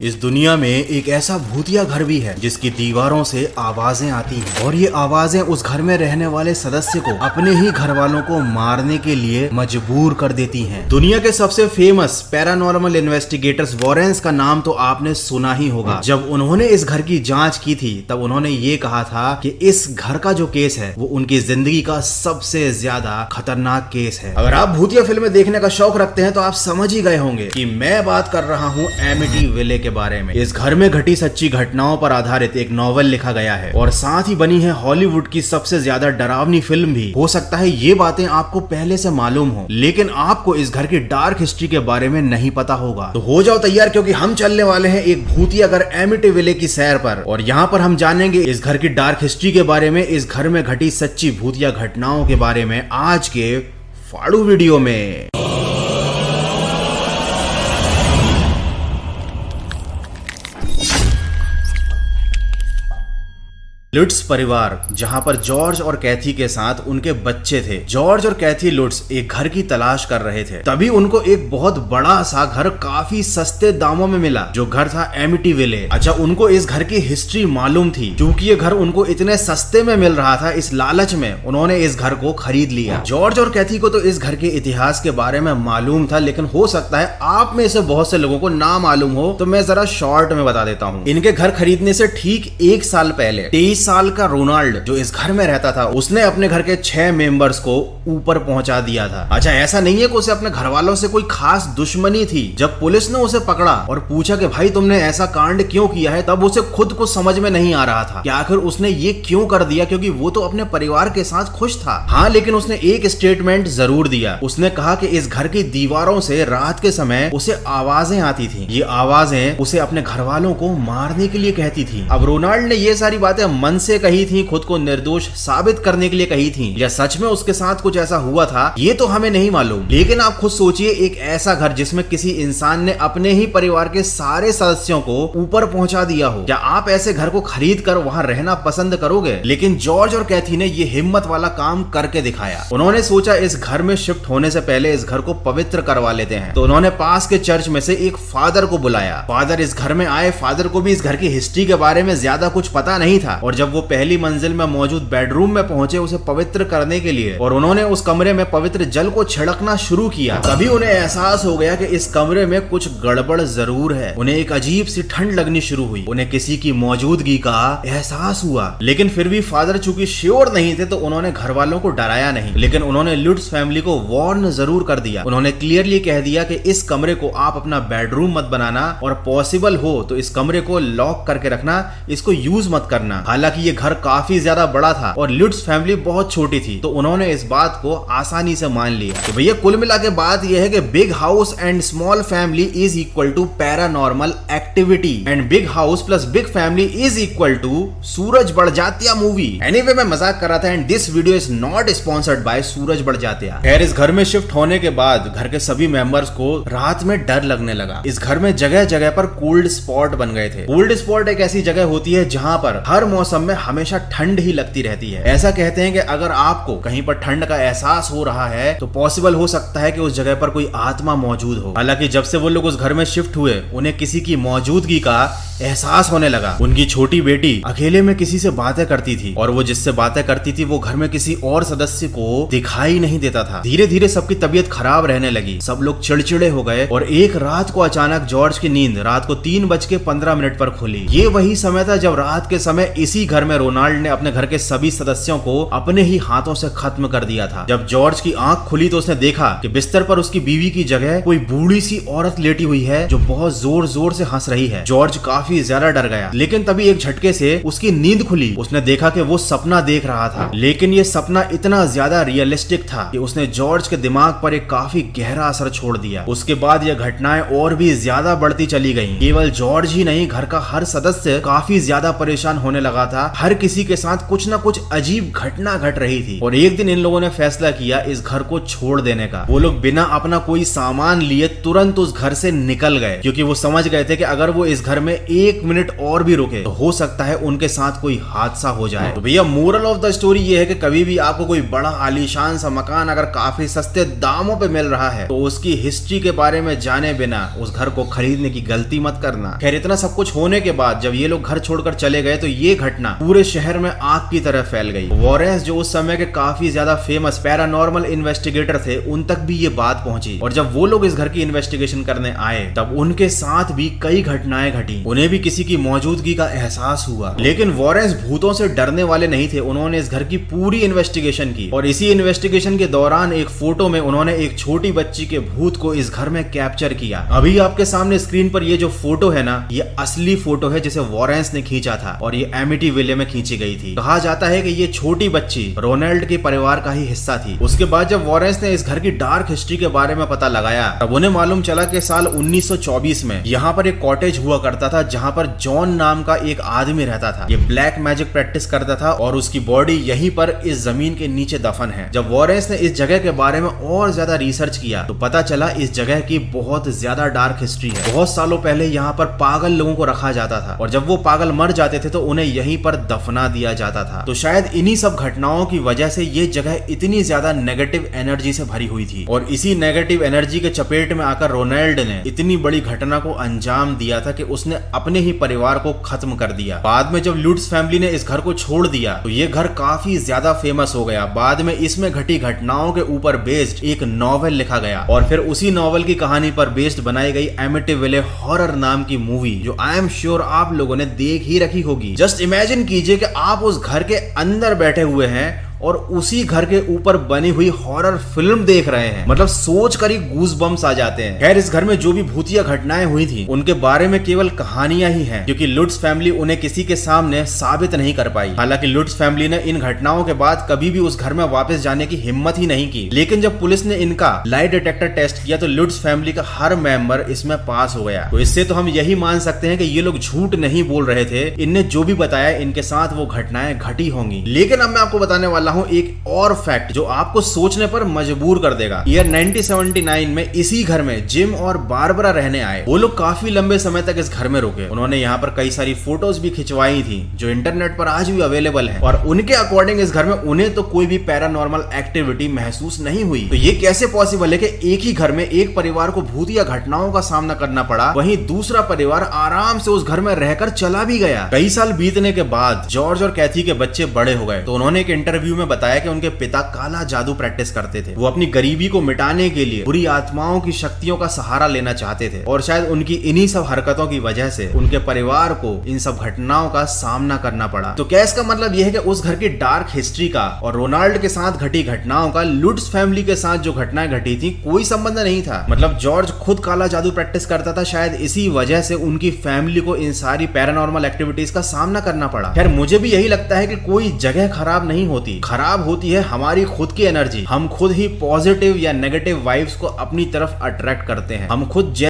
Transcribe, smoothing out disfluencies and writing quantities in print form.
इस दुनिया में एक ऐसा भूतिया घर भी है जिसकी दीवारों से आवाजें आती हैं और ये आवाजें उस घर में रहने वाले सदस्य को अपने ही घर वालों को मारने के लिए मजबूर कर देती हैं। दुनिया के सबसे फेमस पैरानॉर्मल इन्वेस्टिगेटर्स वॉरेंस का नाम तो आपने सुना ही होगा। जब उन्होंने इस घर की जांच की थी तब उन्होंने ये कहा था कि इस घर का जो केस है वो उनकी जिंदगी का सबसे ज्यादा खतरनाक केस है। अगर आप भूतिया फिल्में देखने का शौक रखते हैं तो आप समझ ही गए होंगे कि मैं बात कर रहा हूँ एमिटीविले के बारे में। इस घर में घटी सच्ची घटनाओं पर आधारित एक नॉवल लिखा गया है और साथ ही बनी है हॉलीवुड की सबसे ज्यादा डरावनी फिल्म भी। हो सकता है ये बातें आपको पहले से मालूम हो, लेकिन आपको इस घर की डार्क हिस्ट्री के बारे में नहीं पता होगा। तो हो जाओ तैयार, क्योंकि हम चलने वाले हैं एक भूतिया घर एमिटीविले की सैर पर और यहाँ पर हम जानेंगे इस घर की डार्क हिस्ट्री के बारे में, इस घर में घटी सच्ची भूतिया घटनाओं के बारे में आज के फाड़ू वीडियो में। लुट्स परिवार, जहां पर जॉर्ज और कैथी के साथ उनके बच्चे थे। जॉर्ज और कैथी लुट्स एक घर की तलाश कर रहे थे, तभी उनको एक बहुत बड़ा सा घर काफी सस्ते दामों में मिला, जो घर था एमिटीविले। अच्छा, उनको इस घर की हिस्ट्री मालूम थी। क्योंकि ये घर उनको इतने सस्ते में मिल रहा था, इस लालच में उन्होंने इस घर को खरीद लिया। जॉर्ज और कैथी को तो इस घर के इतिहास के बारे में मालूम था, लेकिन हो सकता है आप में से बहुत से लोगों को ना मालूम हो, तो मैं जरा शॉर्ट में बता देता हूँ। इनके घर खरीदने से ठीक एक साल पहले 23 साल का रोनाल्ड जो इस घर में रहता था, उसने अपने घर के 6 मेंबर्स को ऊपर पहुंचा दिया था। अच्छा, ऐसा नहीं है कि उसे अपने घर वालों से कोई खास दुश्मनी थी। जब पुलिस ने उसे पकड़ा और पूछा कि भाई तुमने ऐसा कांड क्यों किया है, तब उसे खुद को समझ में नहीं आ रहा था कि आखिर उसने ये क्यों कर दिया, क्योंकि वो तो अपने परिवार के साथ खुश था। हाँ, लेकिन उसने एक स्टेटमेंट जरूर दिया। उसने कहा कि इस घर की दीवारों से रात के समय उसे आवाजें आती थी। ये आवाजें उसे अपने घर वालों को मारने के लिए कहती थी। अब रोनाल्ड ने ये सारी बातें मन से कही थी, खुद को निर्दोष साबित करने के लिए कही थी, या सच में उसके साथ कुछ ऐसा हुआ था, ये तो हमें नहीं मालूम। लेकिन आप खुद सोचिए, एक ऐसा घर जिसमें किसी इंसान ने अपने ही परिवार के सारे सदस्यों को ऊपर पहुंचा दिया हो, क्या आप ऐसे घर को खरीद कर वहां रहना पसंद करोगे? लेकिन जॉर्ज और कैथी ने ये हिम्मत वाला काम करके दिखाया। उन्होंने सोचा इस घर में शिफ्ट होने से पहले इस घर को पवित्र करवा लेते हैं। तो उन्होंने पास के चर्च में से एक फादर को बुलाया। फादर इस घर में आए। फादर को भी इस घर की हिस्ट्री के बारे में ज्यादा कुछ पता नहीं था, और जब वो पहली मंजिल में मौजूद बेडरूम में पहुंचे उसे पवित्र करने के लिए, और उन्होंने उस कमरे में पवित्र जल को छिड़कना शुरू किया, तभी उन्हें एहसास हो गया कि इस कमरे में कुछ गड़बड़ जरूर है। उन्हें एक अजीब सी ठंड लगनी शुरू हुई। उन्हें किसी की मौजूदगी का एहसास हुआ, लेकिन फिर भी फादर चूंकि श्योर नहीं थे तो उन्होंने घर वालों को डराया नहीं, लेकिन उन्होंने लुट्स फैमिली को वार्न जरूर कर दिया। उन्होंने क्लियरली कह दिया कि इस कमरे को आप अपना बेडरूम मत बनाना, और पॉसिबल हो तो इस कमरे को लॉक करके रखना, इसको यूज मत करना। हालांकि ये घर काफी ज्यादा बड़ा था और लुट्स फैमिली बहुत छोटी थी, तो उन्होंने इस बात को आसानी से मान लिया। तो भैया कुल मिला के बात यह है कि big house and small family is equal to paranormal activity, and big house plus big family is equal to Sooraj Barjatya movie. Anyway, मैं मजाक कर रहा था, and this video is not sponsored by Sooraj Barjatya. खैर, इस घर में शिफ्ट होने के बाद घर के सभी मेंबर्स को रात में डर लगने लगा। इस घर में जगह जगह पर कोल्ड स्पॉट बन गए थे। कोल्ड स्पॉट एक ऐसी जगह होती है जहां पर हर मौसम में हमेशा ठंड ही लगती रहती है। ऐसा कहते हैं कि अगर आपको कहीं पर ठंड का एहसास हो रहा है तो पॉसिबल हो सकता है कि उस जगह पर कोई आत्मा मौजूद हो। हालांकि जब से वो लोग उस घर में शिफ्ट हुए, उन्हें किसी की मौजूदगी का एहसास होने लगा। उनकी छोटी बेटी अकेले में किसी से बातें करती थी, और वो जिससे बातें करती थी वो घर में किसी और सदस्य को दिखाई नहीं देता था। धीरे धीरे सबकी तबीयत खराब रहने लगी, सब लोग चिड़चिड़े हो गए, और एक रात को अचानक जॉर्ज की नींद रात को 3:15 पर खुली। ये वही समय था जब रात के समय इसी घर में रोनाल्ड ने अपने घर के सभी सदस्यों को अपने ही हाथों से खत्म कर दिया था। जब जॉर्ज की आंख खुली तो उसने देखा कि बिस्तर पर उसकी बीवी की जगह कोई बूढ़ी सी औरत लेटी हुई है, जो बहुत जोर जोर से हंस रही है। जॉर्ज काफी ज्यादा डर गया, लेकिन तभी एक झटके से उसकी नींद खुली। उसने देखा कि वो सपना देख रहा था, लेकिन ये सपना इतना ज्यादा रियलिस्टिक था कि उसने जॉर्ज के दिमाग पर एक काफी गहरा असर छोड़ दिया। उसके बाद यह घटनाएं और भी ज्यादा बढ़ती चली गईं। केवल जॉर्ज ही नहीं, घर का हर सदस्य काफी ज्यादा परेशान होने लगा था। हर किसी के साथ कुछ न कुछ अजीब घटना घट रही थी, और एक दिन इन लोगों ने फैसला किया इस घर को छोड़ देने का। वो लोग बिना अपना कोई सामान लिए तुरंत उस घर से निकल गए, क्योंकि वो समझ गए थे कि अगर वो इस घर में 1 मिनट और भी रुके तो हो सकता है उनके साथ कोई हादसा हो जाए। तो भैया मोरल ऑफ द स्टोरी ये है कि कभी भी आपको कोई बड़ा आलीशान सा मकान अगर काफी सस्ते दामों पे मिल रहा है तो उसकी हिस्ट्री के बारे में जाने बिना उस घर को खरीदने की गलती मत करना। खैर इतना सब कुछ होने के बाद जब ये लोग घर छोड़कर चले गए तो ये घटना पूरे शहर में आग की तरह फैल गई। वॉरेंस जो उस समय के काफी ज्यादा फेमस पैरानॉर्मल इन्वेस्टिगेटर थे उन तक भी ये बात पहुंची और जब वो लोग इस घर की इन्वेस्टिगेशन करने आए तब उनके साथ भी कई घटनाएं घटी। उन्हें भी किसी की मौजूदगी का एहसास हुआ। लेकिन वॉरेंस भूतों से डरने वाले नहीं थे। उन्होंने इस घर की पूरी इन्वेस्टिगेशन की और इसी इन्वेस्टिगेशन के दौरान एक फोटो में उन्होंने एक छोटी बच्ची के भूत को इस घर में कैप्चर किया। अभी आपके सामने स्क्रीन पर ये जो फोटो है ना, ये असली फोटो है जिसे वॉरेंस ने खींचा था और ये एमिटीविले में खींची गई थी। कहा जाता है कि ये छोटी बच्ची रोनाल्ड के परिवार का ही हिस्सा थी। उसके बाद जब वॉरेंस ने इस घर की डार्क हिस्ट्री के बारे में पता लगाया तब उन्हें मालूम चला कि साल 1924 में यहाँ पर एक कॉटेज हुआ करता था जहाँ पर जॉन नाम का एक आदमी रहता था। ये ब्लैक मैजिक प्रैक्टिस करता था और उसकी बॉडी यहीं पर इस जमीन के नीचे दफन है। जब वॉरेंस ने इस जगह के बारे में और ज्यादा रिसर्च किया तो पता चला इस जगह की बहुत ज्यादा डार्क हिस्ट्री है। बहुत सालों पहले यहाँ पर पागल लोगों को रखा जाता था और जब वो पागल मर जाते थे तो उन्हें यहीं पर दफना दिया जाता था। तो शायद इन्हीं सब घटनाओं की वजह से ये जगह इतनी ज्यादा नेगेटिव एनर्जी से भरी हुई थी और इसी नेगेटिव एनर्जी के चपेट में आकर रोनाल्ड ने इतनी बड़ी घटना को अंजाम दिया था कि उसने अपने ही परिवार को खत्म कर दिया। बाद में जब लुट्स फैमिली ने इस घर को छोड़ दिया तो ये घर काफी ज्यादा फेमस हो गया। बाद में इसमें घटी घटनाओं के ऊपर बेस्ड एक नॉवेल लिखा गया और फिर उसी नॉवेल की कहानी पर बेस्ड बनाई गई एमिटीविले हॉरर नाम की मूवी जो आई एम श्योर आप लोगों ने देख ही रखी होगी। जस्ट इमेजिन कीजिए कि आप उस घर के अंदर बैठे हुए हैं और उसी घर के ऊपर बनी हुई हॉरर फिल्म देख रहे हैं। मतलब सोच कर ही गूज़बम्स आ जाते हैं। खैर इस घर में जो भी भूतिया घटनाएं हुई थी उनके बारे में केवल कहानियां ही हैं क्योंकि लुट्स फैमिली उन्हें किसी के सामने साबित नहीं कर पाई। हालांकि लुट्स फैमिली ने इन घटनाओं के बाद कभी भी उस घर में वापस जाने की हिम्मत ही नहीं की। लेकिन जब पुलिस ने इनका लाई डिटेक्टर टेस्ट किया तो लुट्स फैमिली का हर मेंबर इसमें पास हो गया। तो इससे तो हम यही मान सकते हैं कि ये लोग झूठ नहीं बोल रहे थे। इनने जो भी बताया इनके साथ वो घटनाएं घटी होंगी। लेकिन अब मैं आपको बताने वाला हूं एक और फैक्ट जो आपको सोचने पर मजबूर कर देगा। ईयर 1979 में इसी घर में जिम और बारबरा रहने आए। वो लोग काफी लंबे समय तक इस घर में रुके। उन्होंने यहाँ पर कई सारी फोटोज भी खिंचवाई थी जो इंटरनेट पर आज भी अवेलेबल है और उनके अकॉर्डिंग इस घर में उन्हें तो कोई भी पैरानॉर्मल एक्टिविटी महसूस नहीं हुई। तो ये कैसे पॉसिबल है कि एक ही घर में एक परिवार को भूतिया घटनाओं का सामना करना पड़ा, वहीं दूसरा परिवार आराम से उस घर में रहकर चला भी गया। कई साल बीतने के बाद जॉर्ज और कैथी के बच्चे बड़े हो गए तो उन्होंने एक इंटरव्यू में बताया कि उनके पिता काला जादू प्रैक्टिस करते थे। वो अपनी गरीबी को मिटाने के लिए बुरी आत्माओं की शक्तियों का सहारा लेना चाहते थे और शायद उनकी इन्हीं सब हरकतों की वजह से उनके परिवार को इन सब घटनाओं का सामना करना पड़ा। तो क्या इसका मतलब यह है कि उस घर की डार्क हिस्ट्री का और रोनाल्ड के साथ घटी घटनाओं का लुट्स फैमिली के साथ जो घटनाएं घटी थी कोई संबंध नहीं था? मतलब जॉर्ज खुद काला जादू प्रैक्टिस करता था, शायद इसी वजह से उनकी फैमिली को इन सारी पैरानॉर्मल एक्टिविटीज का सामना करना पड़ा। खैर मुझे भी यही लगता है कि कोई जगह खराब नहीं होती, खराब होती है हमारी खुद की एनर्जी। हम खुद ही पॉजिटिव या नेगेटिव वाइब्स को अपनी तरफ अट्रैक्ट करते हैं। हम खुद